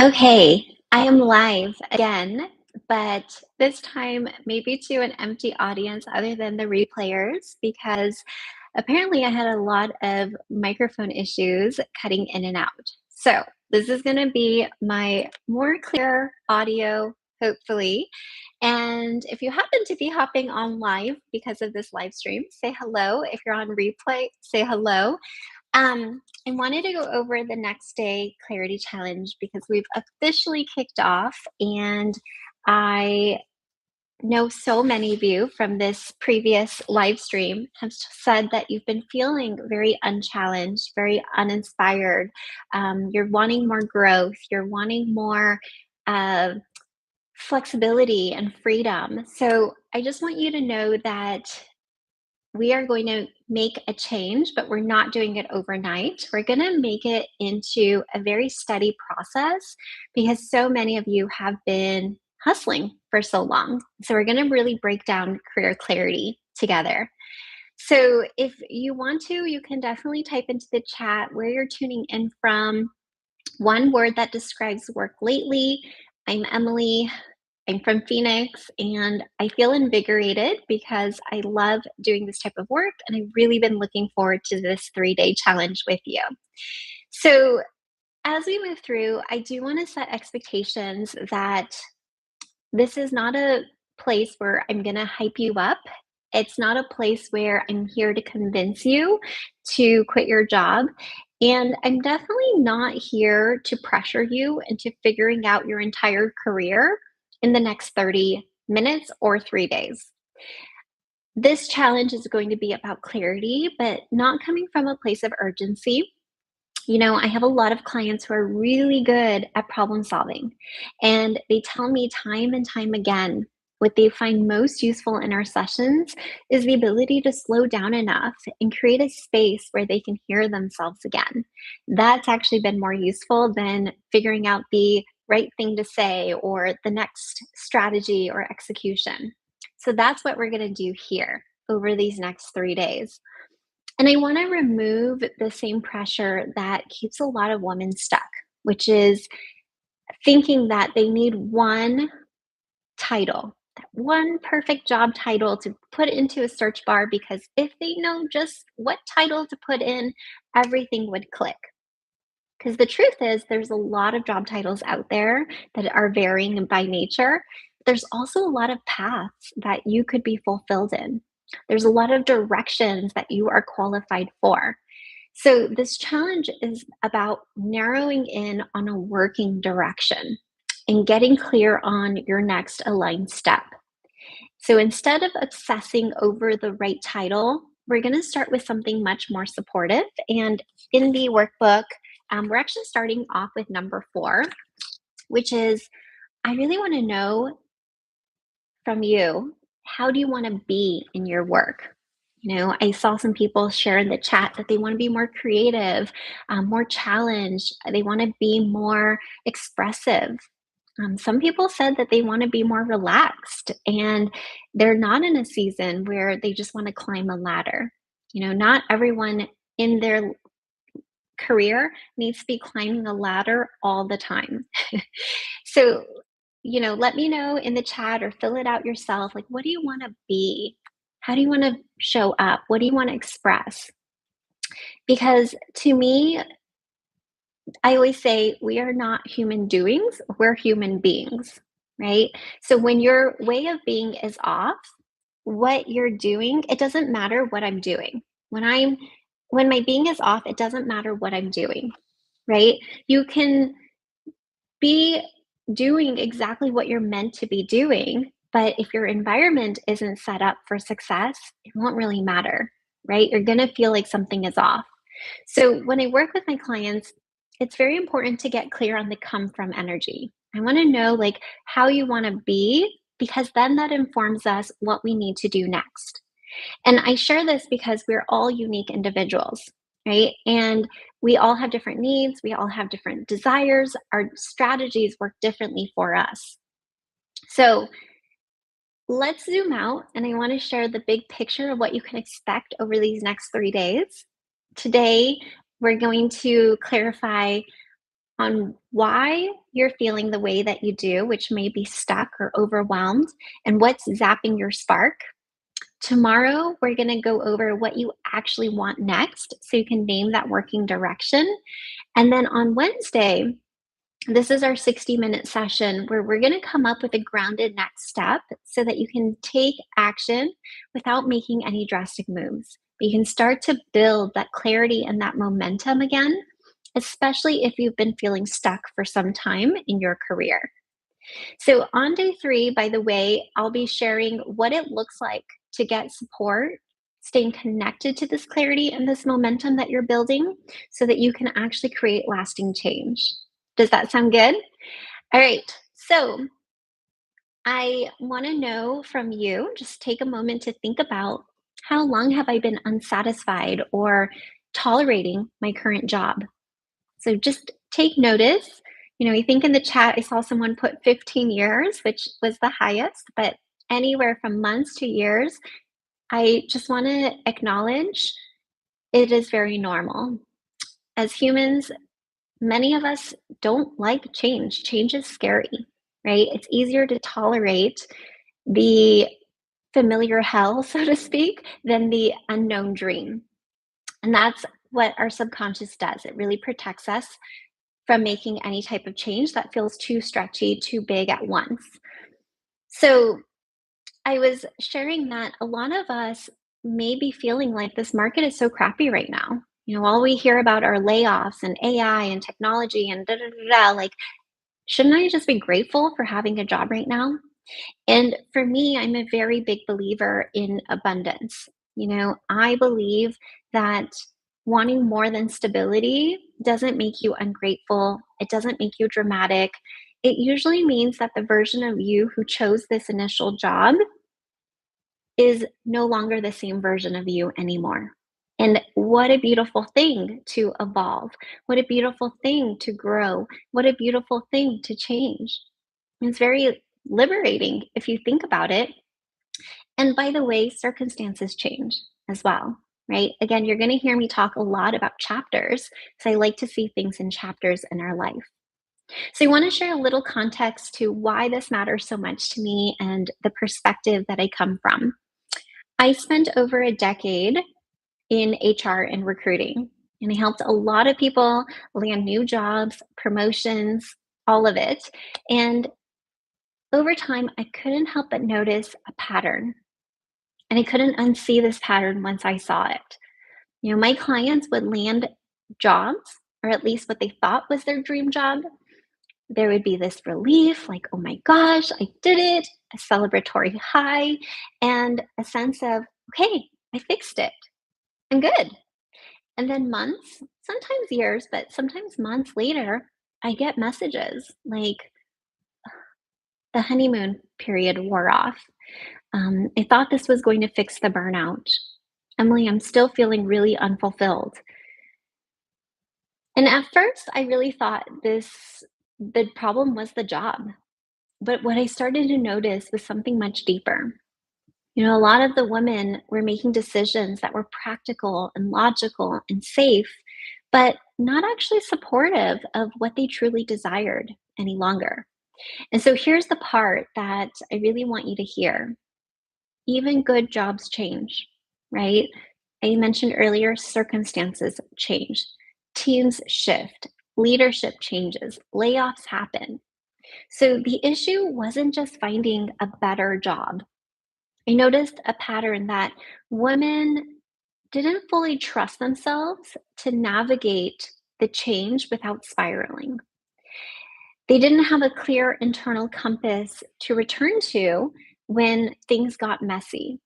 Okay, I am live again, but this time maybe to an empty audience other than the replayers because apparently I had a lot of microphone issues cutting in and out. So, this is going to be my more clear audio, hopefully. And if you happen to be hopping on live because of this live stream, say hello. If you're on replay, say hello. I wanted to go over the next day clarity challenge because we've officially kicked off, and I know so many of you from this previous live stream have said that you've been feeling very unchallenged, very uninspired. You're wanting more growth, you're wanting more uh, flexibility and freedom. So I just want you to know that we are going to make a change, but we're not doing it overnight. We're going to make it into a very steady process because so many of you have been hustling for so long. So, we're going to really break down career clarity together. So, if you want to, you can definitely type into the chat where you're tuning in from. One word that describes work lately. I'm Emily. I'm from Phoenix and I feel invigorated because I love doing this type of work and I've really been looking forward to this 3-day challenge with you. So, as we move through, I do want to set expectations that this is not a place where I'm going to hype you up. It's not a place where I'm here to convince you to quit your job. And I'm definitely not here to pressure you into figuring out your entire career in the next 30 minutes or 3 days. This challenge is going to be about clarity, but not coming from a place of urgency. I have a lot of clients who are really good at problem solving, and they tell me time and time again what they find most useful in our sessions is the ability to slow down enough and create a space where they can hear themselves again. That's actually been more useful than figuring out the right thing to say or the next strategy or execution. So that's what we're going to do here over these next 3 days. And I want to remove the same pressure that keeps a lot of women stuck, which is thinking that they need one title, that one perfect job title to put into a search bar because if they know just what title to put in, everything would click. Because the truth is, there's a lot of job titles out there that are varying by nature. There's also a lot of paths that you could be fulfilled in. There's a lot of directions that you are qualified for. So, this challenge is about narrowing in on a working direction and getting clear on your next aligned step. So, instead of obsessing over the right title, we're going to start with something much more supportive. And in the workbook, we're actually starting off with number 4, which is I really want to know from you, how do you want to be in your work? I saw some people share in the chat that they want to be more creative, more challenged. They want to be more expressive. Some people said that they want to be more relaxed and they're not in a season where they just want to climb a ladder. Not everyone in their career needs to be climbing a ladder all the time. So, let me know in the chat or fill it out yourself. Like, what do you want to be? How do you want to show up? What do you want to express? Because to me, I always say we are not human doings, we're human beings, right? So when your way of being is off, what you're doing, it doesn't matter what I'm doing. When my being is off, it doesn't matter what I'm doing, right? You can be doing exactly what you're meant to be doing. But if your environment isn't set up for success, it won't really matter, right? You're going to feel like something is off. So when I work with my clients, it's very important to get clear on the come from energy. I want to know like how you want to be because then that informs us what we need to do next. And I share this because we're all unique individuals, right? And we all have different needs, we all have different desires, our strategies work differently for us. So let's zoom out, and I want to share the big picture of what you can expect over these next 3 days. Today, we're going to clarify on why you're feeling the way that you do, which may be stuck or overwhelmed, and what's zapping your spark. Tomorrow, we're going to go over what you actually want next so you can name that working direction. And then on Wednesday, this is our 60-minute session where we're going to come up with a grounded next step so that you can take action without making any drastic moves. But you can start to build that clarity and that momentum again, especially if you've been feeling stuck for some time in your career. So, on day 3, by the way, I'll be sharing what it looks like to get support, staying connected to this clarity and this momentum that you're building so that you can actually create lasting change. Does that sound good? All right. So, I want to know from you, just take a moment to think about how long have I been unsatisfied or tolerating my current job? So just take notice. I think in the chat, I saw someone put 15 years, which was the highest, but anywhere from months to years, I just want to acknowledge it is very normal. As humans, many of us don't like change. Change is scary, right? It's easier to tolerate the familiar hell, so to speak, than the unknown dream. And that's what our subconscious does. It really protects us from making any type of change that feels too stretchy, too big at once. So I was sharing that a lot of us may be feeling like this market is so crappy right now. All we hear about are layoffs and AI and technology and da da da da. Like, shouldn't I just be grateful for having a job right now? And for me, I'm a very big believer in abundance. I believe that wanting more than stability doesn't make you ungrateful, it doesn't make you dramatic. It usually means that the version of you who chose this initial job is no longer the same version of you anymore. And what a beautiful thing to evolve. What a beautiful thing to grow. What a beautiful thing to change. It's very liberating if you think about it. And by the way, circumstances change as well, right? Again, you're going to hear me talk a lot about chapters because I like to see things in chapters in our life. So I want to share a little context to why this matters so much to me and the perspective that I come from. I spent over a decade in HR and recruiting, and I helped a lot of people land new jobs, promotions, all of it. And over time, I couldn't help but notice a pattern. And I couldn't unsee this pattern once I saw it. My clients would land jobs, or at least what they thought was their dream job. There would be this relief, like, oh my gosh, I did it, a celebratory high, and a sense of, okay, I fixed it. I'm good. And then months, sometimes years, but sometimes months later, I get messages like the honeymoon period wore off. I thought this was going to fix the burnout. Emily, I'm still feeling really unfulfilled. And at first, I really thought the problem was the job. But what I started to notice was something much deeper. A lot of the women were making decisions that were practical and logical and safe, but not actually supportive of what they truly desired any longer. And so here's the part that I really want you to hear. Even good jobs change, right? I mentioned earlier, circumstances change, teams shift, leadership changes, layoffs happen. So the issue wasn't just finding a better job. I noticed a pattern that women didn't fully trust themselves to navigate the change without spiraling. They didn't have a clear internal compass to return to when things got messy.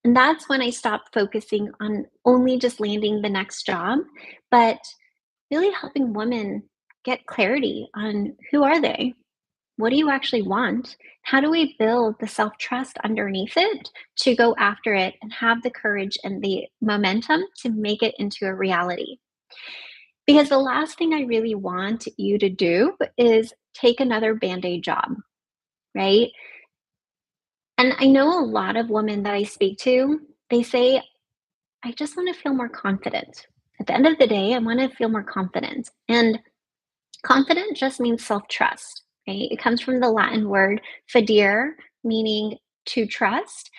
And that's when I stopped focusing on only just landing the next job, but really helping women get clarity on who are they? What do you actually want? How do we build the self trust underneath it to go after it and have the courage and the momentum to make it into a reality? Because the last thing I really want you to do is take another band aid job, right? And I know a lot of women that I speak to, they say, I just want to feel more confident. At the end of the day, I want to feel more confident. And Confident just means self-trust, right? It comes from the Latin word fidere, meaning to trust.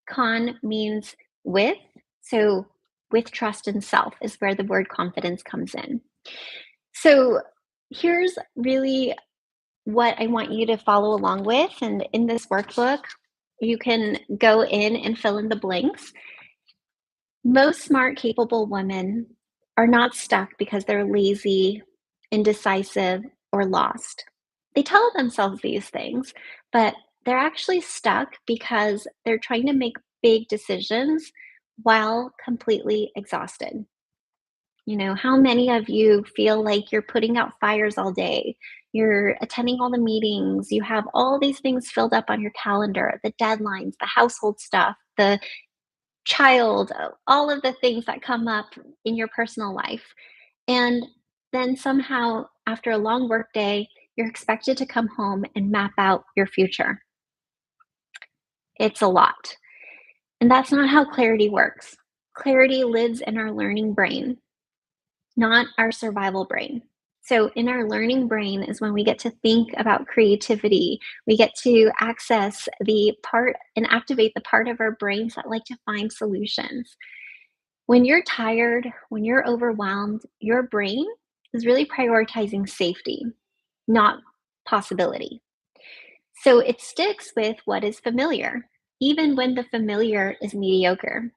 Con means with. So with trust in self is where the word confidence comes in. So here's really what I want you to follow along with. And in this workbook, you can go in and fill in the blanks. Most smart, capable women are not stuck because they're lazy, indecisive, or lost. They tell themselves these things, but they're actually stuck because they're trying to make big decisions while completely exhausted. How many of you feel like you're putting out fires all day? You're attending all the meetings, you have all these things filled up on your calendar, the deadlines, the household stuff, the child, all of the things that come up in your personal life. And then somehow, after a long work day, you're expected to come home and map out your future. It's a lot. And that's not how clarity works. Clarity lives in our learning brain, not our survival brain. So, in our learning brain is when we get to think about creativity. We get to access the part and activate the part of our brains that like to find solutions. When you're tired, when you're overwhelmed, your brain is really prioritizing safety, not possibility. So it sticks with what is familiar, even when the familiar is mediocre.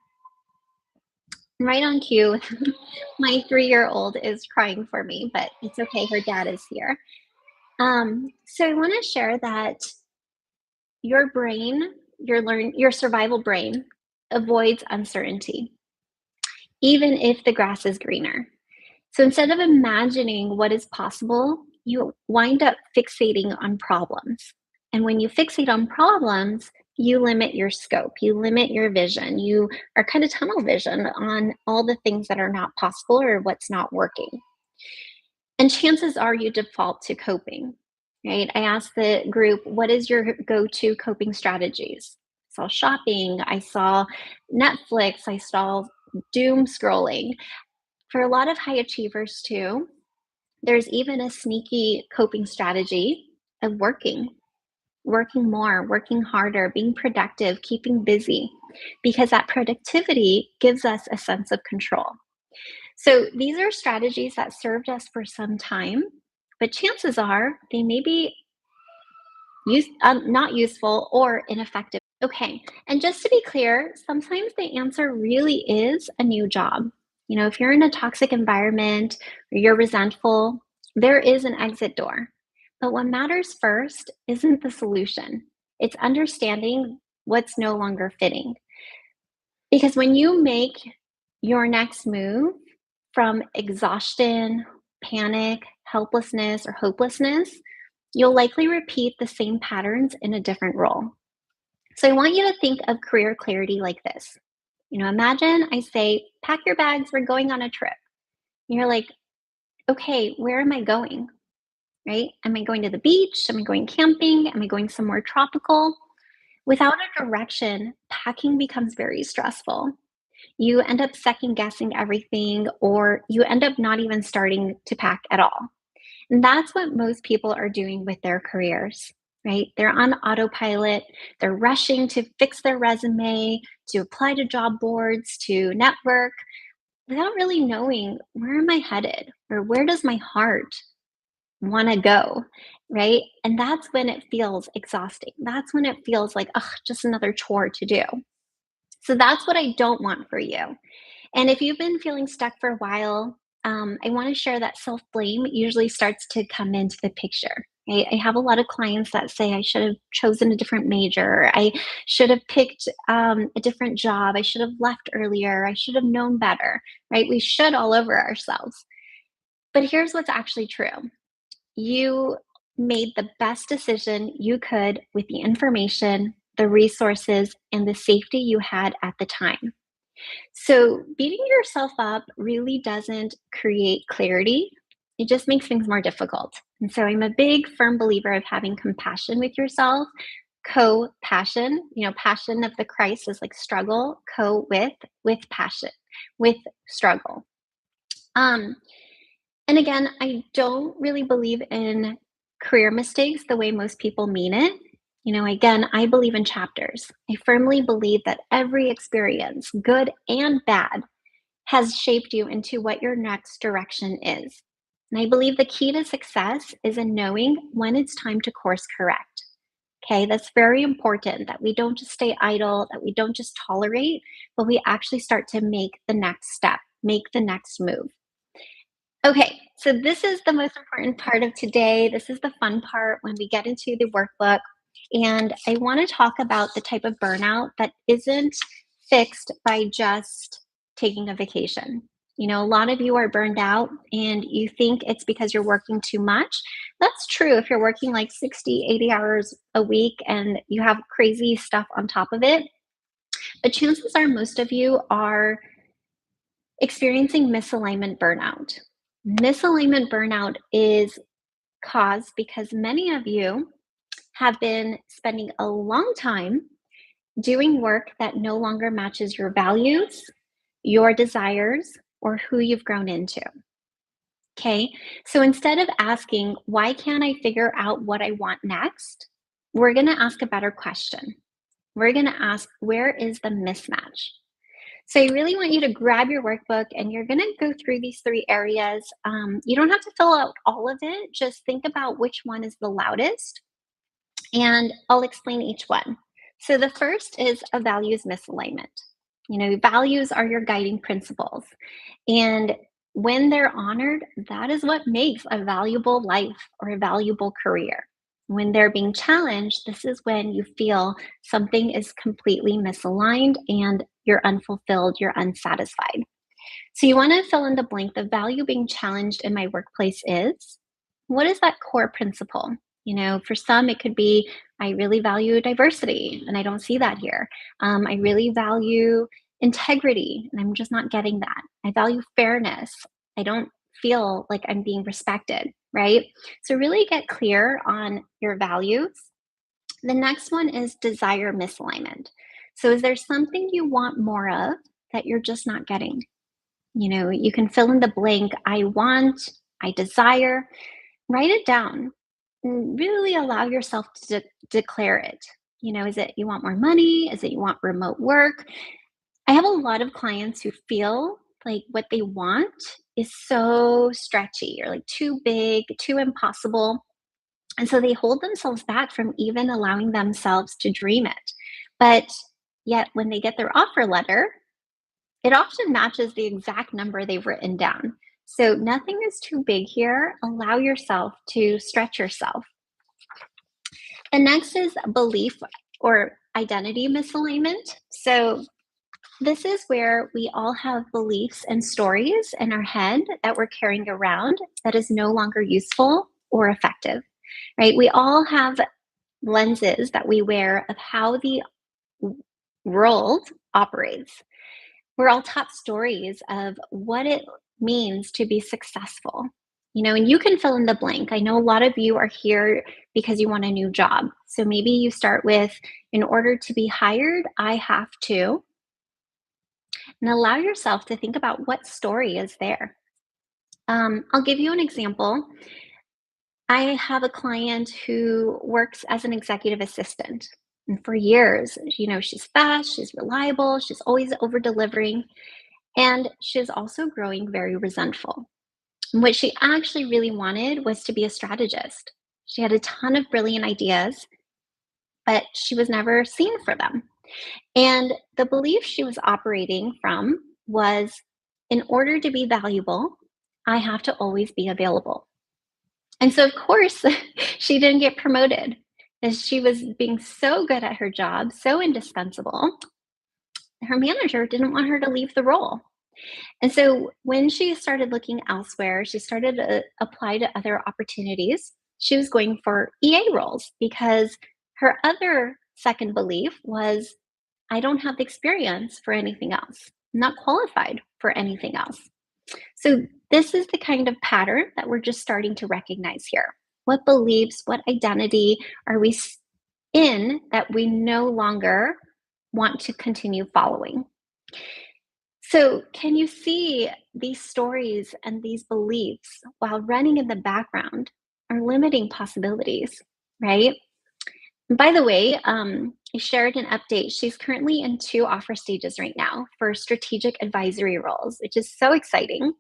Right on cue, my 3-year-old is crying for me, but it's okay. Her dad is here. So I want to share that your brain, your survival brain, avoids uncertainty, even if the grass is greener. So instead of imagining what is possible, you wind up fixating on problems. And when you fixate on problems, you limit your scope, you limit your vision, you are kind of tunnel vision on all the things that are not possible or what's not working. And chances are you default to coping, right? I asked the group, what is your go to coping strategies? I saw shopping, I saw Netflix, I saw doom scrolling. For a lot of high achievers, too, there's even a sneaky coping strategy of working more, working harder, being productive, keeping busy, because that productivity gives us a sense of control. So these are strategies that served us for some time, but chances are they may be not useful or ineffective. Okay, and just to be clear, sometimes the answer really is a new job. If you're in a toxic environment or you're resentful, there is an exit door. But what matters first isn't the solution, it's understanding what's no longer fitting. Because when you make your next move from exhaustion, panic, helplessness, or hopelessness, you'll likely repeat the same patterns in a different role. So I want you to think of career clarity like this. Imagine I say, pack your bags, we're going on a trip. And you're like, okay, where am I going? Right? Am I going to the beach? Am I going camping? Am I going somewhere tropical? Without a direction, packing becomes very stressful. You end up second guessing everything, or you end up not even starting to pack at all. And that's what most people are doing with their careers, right? They're on autopilot. They're rushing to fix their resume, to apply to job boards, to network, without really knowing, where am I headed? Or where does my heart want to go? Right? And that's when it feels exhausting. That's when it feels like, ugh, just another chore to do. So that's what I don't want for you. And if you've been feeling stuck for a while, I want to share that self blame usually starts to come into the picture. I have a lot of clients that say, I should have chosen a different major. I should have picked a different job. I should have left earlier. I should have known better, right? We should all over ourselves. But here's what's actually true: you made the best decision you could with the information, the resources, and the safety you had at the time. So, beating yourself up really doesn't create clarity. It just makes things more difficult. And so, I'm a big, firm believer of having compassion with yourself, co-passion. Passion of the Christ is like struggle, with passion, with struggle. Um, And again, I don't really believe in career mistakes the way most people mean it. Again, I believe in chapters. I firmly believe that every experience, good and bad, has shaped you into what your next direction is. And I believe the key to success is in knowing when it's time to course correct. Okay, that's very important that we don't just stay idle, that we don't just tolerate, but we actually start to make the next step, make the next move. Okay, so this is the most important part of today. This is the fun part when we get into the workbook. And I want to talk about the type of burnout that isn't fixed by just taking a vacation. A lot of you are burned out and you think it's because you're working too much. That's true if you're working like 60, 80 hours a week and you have crazy stuff on top of it. But chances are most of you are experiencing misalignment burnout. Misalignment burnout is caused because many of you have been spending a long time doing work that no longer matches your values, your desires, or who you've grown into. Okay, so instead of asking, why can't I figure out what I want next? We're going to ask a better question. We're going to ask, where is the mismatch? So I really want you to grab your workbook and you're going to go through these three areas. You don't have to fill out all of it. Just think about which one is the loudest and I'll explain each one. So the first is a values misalignment. Values are your guiding principles. And when they're honored, that is what makes a valuable life or a valuable career. When they're being challenged, this is when you feel something is completely misaligned and you're unfulfilled, you're unsatisfied. So you want to fill in the blank. The value being challenged in my workplace is, what is that core principle? For some, it could be, I really value diversity, and I don't see that here. I really value integrity, and I'm just not getting that. I value fairness. I don't feel like I'm being respected, right? So really get clear on your values. The next one is desire misalignment. So is there something you want more of that you're just not getting? You can fill in the blank, I want, I desire, write it down and really allow yourself to declare it. Is it you want more money? Is it you want remote work? I have a lot of clients who feel like what they want is so stretchy or like too big, too impossible. And so they hold themselves back from even allowing themselves to dream it. But yet, when they get their offer letter, it often matches the exact number they've written down. So nothing is too big here. Allow yourself to stretch yourself. The next is belief or identity misalignment. So this is where we all have beliefs and stories in our head that we're carrying around that is no longer useful or effective, right? We all have lenses that we wear of how the world operates. We're all taught stories of what it means to be successful. And you can fill in the blank. I know a lot of you are here because you want a new job. So maybe you start with, in order to be hired, I have to, and allow yourself to think about what story is there. I'll give you an example. I have a client who works as an executive assistant. And for years, she's fast, she's reliable, she's always over delivering. And she's also growing very resentful. And what she actually really wanted was to be a strategist. She had a ton of brilliant ideas, but she was never seen for them. And the belief she was operating from was, in order to be valuable, I have to always be available. And so, of course, she didn't get promoted as she was being so good at her job, so indispensable. Her manager didn't want her to leave the role. And so when she started looking elsewhere, she started to apply to other opportunities. She was going for EA roles because her other second belief was, I don't have the experience for anything else. I'm not qualified for anything else. So this is the kind of pattern that we're just starting to recognize here. What beliefs, what identity are we in that we no longer want to continue following? So, can you see these stories and these beliefs while running in the background are limiting possibilities, right? And by the way, I shared an update. She's currently in two offer stages right now for strategic advisory roles, which is so exciting.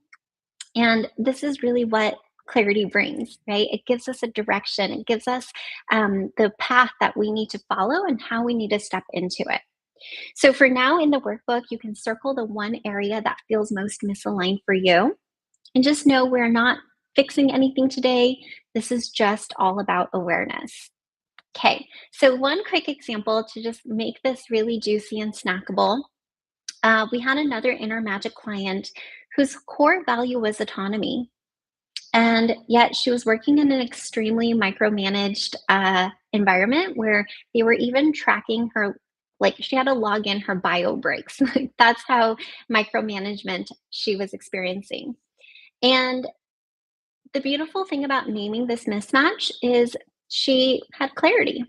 And this is really what clarity brings, right? It gives us a direction, it gives us the path that we need to follow and how we need to step into it. So for now in the workbook, you can circle the one area that feels most misaligned for you and just know we're not fixing anything today. This is just all about awareness. Okay, so one quick example to just make this really juicy and snackable. We had another inner magic client whose core value was autonomy. And yet she was working in an extremely micromanaged environment where they were even tracking her, like she had to log in her bio breaks. Like, that's how micromanagement she was experiencing. And the beautiful thing about naming this mismatch is she had clarity.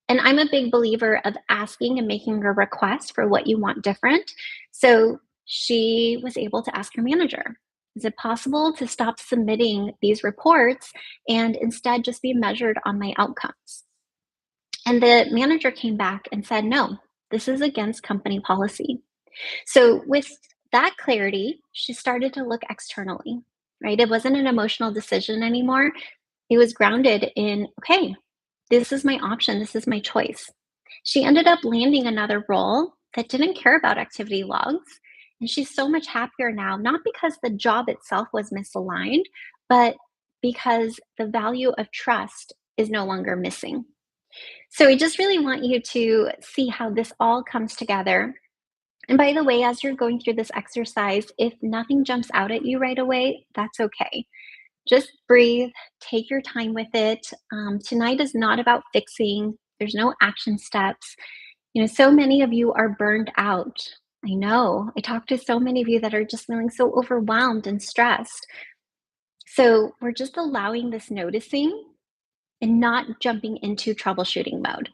And I'm a big believer of asking and making a request for what you want different. So she was able to ask her manager, is it possible to stop submitting these reports and instead just be measured on my outcomes? And the manager came back and said, no, this is against company policy. So with that clarity, she started to look externally, right? It wasn't an emotional decision anymore. It was grounded in, okay, this is my option, this is my choice. She ended up landing another role that didn't care about activity logs. And she's so much happier now, not because the job itself was misaligned, but because the value of trust is no longer missing. So I just really want you to see how this all comes together. And by the way, as you're going through this exercise, if nothing jumps out at you right away, that's okay. Just breathe, take your time with it. Tonight is not about fixing, there's no action steps. You know, so many of you are burned out. I know. I talk to so many of you that are just feeling so overwhelmed and stressed. So we're just allowing this noticing and not jumping into troubleshooting mode.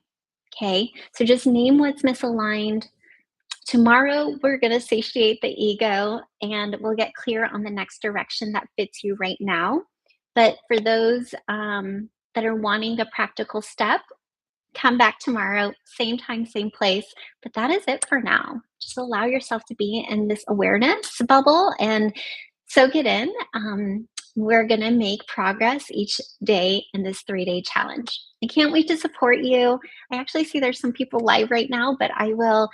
Okay. So just name what's misaligned. Tomorrow, we're going to satiate the ego and we'll get clear on the next direction that fits you right now. But for those that are wanting a practical step, come back tomorrow, same time, same place. But that is it for now. Just allow yourself to be in this awareness bubble and soak it in. We're going to make progress each day in this 3-day challenge. I can't wait to support you. I actually see there's some people live right now, but I will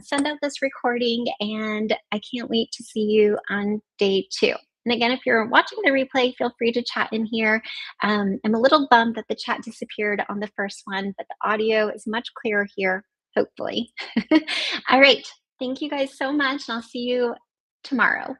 send out this recording and I can't wait to see you on day 2. And again, if you're watching the replay, feel free to chat in here. I'm a little bummed that the chat disappeared on the first one, but the audio is much clearer here, hopefully. All right. Thank you guys so much, and I'll see you tomorrow.